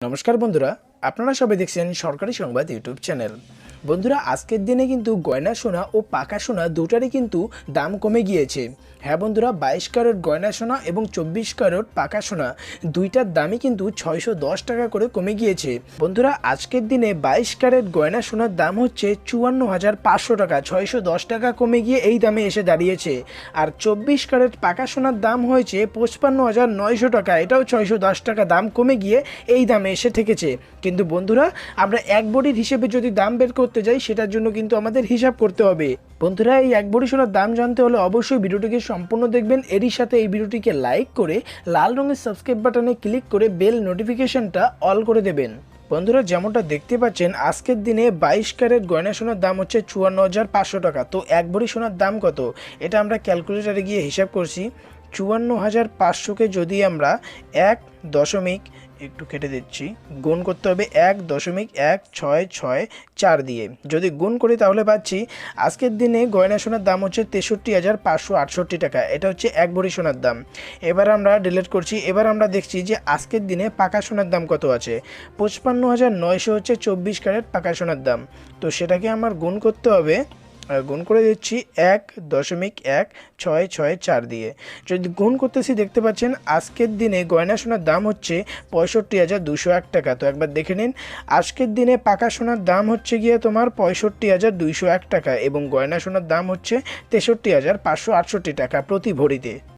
নমস্কার বন্ধুরা, আপনারা সবাই দেখছেন সরকারি সংবাদ ইউটিউব চ্যানেল। বন্ধুরা, আজকের দিনে কিন্তু গয়না সোনা ও পাকা সোনা দুটারই কিন্তু দাম কমে গিয়েছে। হ্যাঁ বন্ধুরা, 22 ক্যারেট গয়না সোনা এবং 24 ক্যারেট পাকা সোনা দুইটার দামই কিন্তু 610 টাকা করে কমে গিয়েছে। বন্ধুরা, আজকের দিনে 22 ক্যারেট গয়না সোনার দাম হচ্ছে 54,500 টাকা, 610 টাকা কমে গিয়ে এই দামে এসে দাঁড়িয়েছে। আর 24 ক্যারেট পাকা সোনার দাম হয়েছে 55,900 টাকা, এটাও 610 টাকা দাম কমে গিয়ে এই দামে এসে ঠেকেছে। কিন্তু বন্ধুরা, আমরা এক ভরির হিসেবে যদি দাম বের করতে যাই সেটার জন্য কিন্তু আমাদের হিসাব করতে হবে। বন্ধুরা, এই এক ভরি সোনার দাম জানতে হলে অবশ্যই ভিডিওটিকে সম্পূর্ণ দেখবেন। এরই সাথে এই ভিডিওটিকে লাইক করে লাল রঙের সাবস্ক্রাইব বাটনে ক্লিক করে বেল নোটিফিকেশনটা অল করে দেবেন। বন্ধুরা, যেমনটা দেখতে পাচ্ছেন আজকের দিনে 22 ক্যারেট গয়না সোনার দাম হচ্ছে 54,500 টাকা। তো এক ভরি সোনার দাম কত, এটা আমরা ক্যালকুলেটারে গিয়ে হিসাব করছি। 54,500কে যদি আমরা একটু কেটে দিচ্ছি, গুণ করতে হবে 1.166 দিয়ে। যদি গুণ করি তাহলে পাচ্ছি আজকের দিনে গয়না সোনার দাম হচ্ছে 63,568 টাকা। এটা হচ্ছে এক ভরি সোনার দাম। এবার আমরা ডিলিট করছি। এবার আমরা দেখছি যে আজকের দিনে পাকা সোনার দাম কত আছে। 55,900 হচ্ছে 24 ক্যারেট পাকা সোনার দাম। তো সেটাকে আমার গুণ করতে হবে, গুণ করে দিচ্ছি 1.166 দিয়ে। যদি গুণ করতেছি দেখতে পাচ্ছেন আজকের দিনে গয়না সোনার দাম হচ্ছে 65,201 টাকা। তো একবার দেখে নিন, আজকের দিনে পাকা সোনার দাম হচ্ছে গিয়ে তোমার 65,201 টাকা এবং গয়না সোনার দাম হচ্ছে 63,568 টাকা প্রতি ভরিতে।